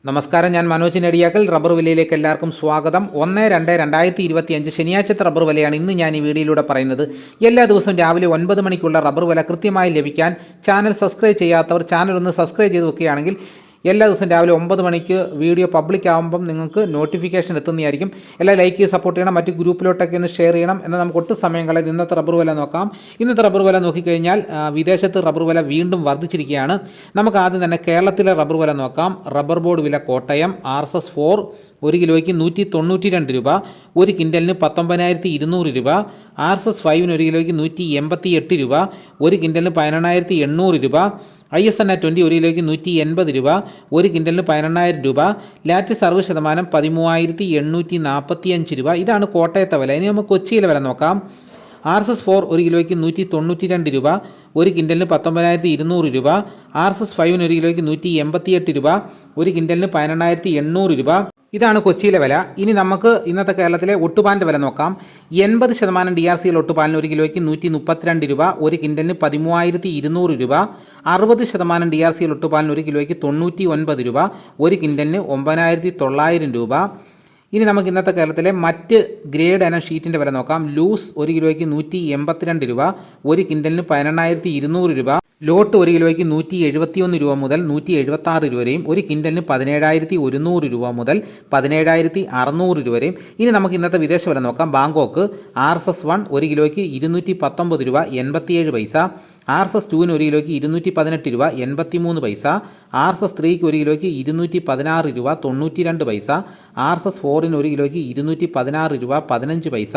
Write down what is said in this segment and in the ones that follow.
നമസ്കാരം, ഞാൻ മനോജ് നെടിയാക്കൽ. റബ്ബർ വിലയിലേക്ക് എല്ലാവർക്കും സ്വാഗതം. 1/2/2025 ശനിയാഴ്ചത്തെ റബ്ബർ വിലയാണ് ഇന്ന് ഞാൻ ഈ വീഡിയോയിലൂടെ പറയുന്നത്. എല്ലാ ദിവസവും രാവിലെ 9 മണിക്കുള്ള റബ്ബർ വില കൃത്യമായി ലഭിക്കാൻ ചാനൽ സബ്സ്ക്രൈബ് ചെയ്യാത്തവർ ചാനൽ ഒന്ന് സബ്സ്ക്രൈബ് ചെയ്ത് വെക്കുകയാണെങ്കിൽ എല്ലാ ദിവസവും രാവിലെ 9 മണിക്ക് വീഡിയോ പബ്ലിക് ആകുമ്പം നിങ്ങൾക്ക് നോട്ടിഫിക്കേഷൻ എത്തുന്നതായിരിക്കും. എല്ലാം ലൈക്ക് ചെയ്ത് സപ്പോർട്ട് ചെയ്യണം, മറ്റ് ഗ്രൂപ്പിലോട്ടൊക്കെ ഒന്ന് ഷെയർ ചെയ്യണം. എന്നാൽ നമുക്ക് ഒട്ടും സമയം കളയാതെ ഇന്നത്തെ റബ്ബർ വില നോക്കാം. ഇന്നത്തെ റബ്ബർ വില നോക്കിക്കഴിഞ്ഞാൽ വിദേശത്ത് റബ്ബർ വില വീണ്ടും വർദ്ധിച്ചിരിക്കുകയാണ്. നമുക്ക് ആദ്യം തന്നെ കേരളത്തിലെ റബ്ബർ വില നോക്കാം. റബ്ബർ ബോർഡ് വില കോട്ടയം RSS-4 1 കിലോയ്ക്ക് 192 രൂപ, ഒരു കിൻഡലിന് 19,200 രൂപ. RSS-5 1 കിലോയ്ക്ക് 188 രൂപ, ഒരു കിൻഡലിന് 18,800 രൂപ. ISNA 20 1 കിലോയ്ക്ക് 180 രൂപ, ഒരു കിൻഡലിന് 18,000 രൂപ. ലാറ്റ് സർവ്വ ശതമാനം 13,845 രൂപ. ഇതാണ് കോട്ടയത്തെ വില. ഇനി നമുക്ക് കൊച്ചിയിലെ വില നോക്കാം. RSS-4 1 കിലോയ്ക്ക് 192 രൂപ, ഒരു കിൻഡലിന് 19,200 രൂപ. RSS-5 1 കിലോയ്ക്ക് 188 രൂപ, ഒരു കിൻഡലിന് 18,800 രൂപ. ഇതാണ് കൊച്ചിയിലെ വില. ഇനി നമുക്ക് ഇന്നത്തെ കേരളത്തിലെ ഒട്ടുപാലിൻ്റെ വില നോക്കാം. 80% DRCL ഒട്ടുപാലിന് 1 കിലോയ്ക്ക് 132 രൂപ, ഒരു കിൻഡലിന് 13,200 രൂപ. 60% DRCL ഒട്ടുപാലിന് 1 കിലോയ്ക്ക് 99 രൂപ, ഒരു കിൻഡലിന് 9,900 രൂപ. ഇനി നമുക്ക് ഇന്നത്തെ കേരളത്തിലെ മറ്റ് ഗ്രേഡ് ഇനം ഷീറ്റിൻ്റെ വില നോക്കാം. ലൂസ് 1 കിലോയ്ക്ക് 182 രൂപ, ഒരു കിൻഡലിന് 18,200 രൂപ. ലോട്ട് 1 കിലോയ്ക്ക് 171 രൂപ മുതൽ 176 രൂപ വരെയും, ഒരു കിൻഡലിന് 17,100 രൂപ മുതൽ 17,600 രൂപ വരെയും. ഇനി നമുക്ക് ഇന്നത്തെ വിദേശ വില നോക്കാം. ബാങ്കോക്ക് RSS-1 1 കിലോയ്ക്ക് 219 രൂപ 87 പൈസ. RSS-2 1 കിലോയ്ക്ക് 218 രൂപ 83 പൈസ. RSS-3 1 കിലോയ്ക്ക് 216 രൂപ 92 പൈസ. RSS-4 1 കിലോയ്ക്ക് 216 രൂപ 15 പൈസ.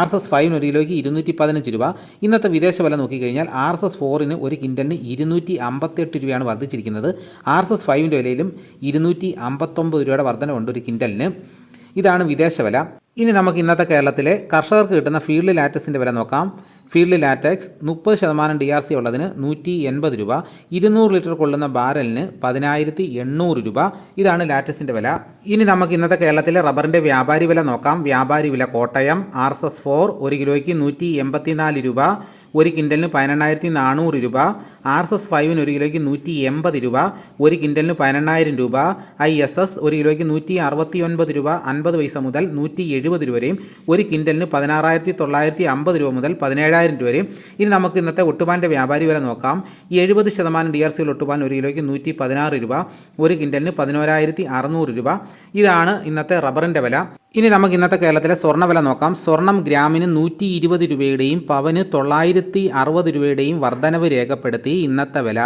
RSS-5 1 കിലോയ്ക്ക് 215 രൂപ. ഇന്നത്തെ വിദേശ വില നോക്കിക്കഴിഞ്ഞാൽ RSS-4 ഒരു കിൻഡലിന് 258 രൂപയാണ് വർദ്ധിച്ചിരിക്കുന്നത്. RSS-5 വിലയിലും 259 രൂപയുടെ വർധനവുണ്ട് ഒരു കിൻഡലിന്. ഇതാണ് വിദേശ വില. ഇനി നമുക്ക് ഇന്നത്തെ കേരളത്തിലെ കർഷകർക്ക് കിട്ടുന്ന ഫീൽഡ് ലാറ്റക്സിൻ്റെ വില നോക്കാം. ഫീൽഡ് ലാറ്റക്സ് 30% DRC ഉള്ളതിന് 180 രൂപ, 200 ലിറ്റർ കൊള്ളുന്ന ബാരലിന് 10,800 രൂപ. ഇതാണ് ലാറ്റക്സിൻ്റെ വില. ഇനി നമുക്ക് ഇന്നത്തെ കേരളത്തിലെ റബ്ബറിൻ്റെ വ്യാപാരി വില നോക്കാം. വ്യാപാരി വില കോട്ടയം RSS-4 1 കിലോയ്ക്ക് 184 രൂപ, ഒരു കിൻഡലിന് 18,400 രൂപ. RSS-5 1 കിലോയ്ക്ക് 180 രൂപ, ഒരു കിൻഡലിന് 18,000 രൂപ. ISS 1 കിലോയ്ക്ക് 169 രൂപ 50 പൈസ മുതൽ 170 രൂപ വരെയും, ഒരു കിൻഡലിന് 16,950 രൂപ മുതൽ 17,000 രൂപ വരെയും. ഇനി നമുക്ക് ഇന്നത്തെ ഒട്ടുപാലിൻ്റെ വ്യാപാരി വില നോക്കാം. 70% DRCL ഒട്ടുപാലിന് 1 കിലോയ്ക്ക് 116 രൂപ, ഒരു കിൻഡലിന് 11,600 രൂപ. ഇതാണ് ഇന്നത്തെ റബ്ബറിൻ്റെ വില. ഇനി നമുക്ക് ഇന്നത്തെ കേരളത്തിലെ സ്വർണ്ണ വില നോക്കാം. സ്വർണം ഗ്രാമിന് 120 രൂപയുടെയും പവന് 960 രൂപയുടെയും വർധനവ് രേഖപ്പെടുത്തി. ഇന്നത്തെ വില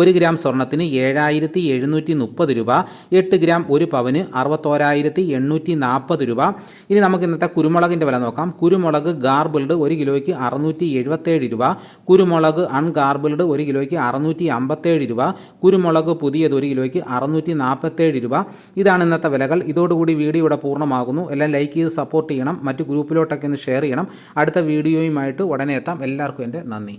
1 ഗ്രാം സ്വർണത്തിന് 7,730 രൂപ, 8 ഗ്രാം 1 പവന് 61,840 രൂപ. ഇനി നമുക്ക് ഇന്നത്തെ കുരുമുളകിൻ്റെ വില നോക്കാം. കുരുമുളക് ഗാർബിൾഡ് 1 കിലോയ്ക്ക് 677 രൂപ, കുരുമുളക് അൺഗാർബിൾഡ് 1 കിലോയ്ക്ക് 657 രൂപ, കുരുമുളക് പുതിയത് 1 കിലോയ്ക്ക് 647 രൂപ. ഇതാണ് ഇന്നത്തെ വിലകൾ. ഇതോടുകൂടി വീഡിയോ ഇവിടെ പൂർണ്ണമാകുന്നു. എല്ലാം ലൈക്ക് ചെയ്ത് സപ്പോർട്ട് ചെയ്യണം, മറ്റ് ഗ്രൂപ്പിലോട്ടൊക്കെ ഒന്ന് ഷെയർ ചെയ്യണം. അടുത്ത വീഡിയോയുമായിട്ട് ഉടനെ എത്താം. എല്ലാവർക്കും എൻ്റെ നന്ദി.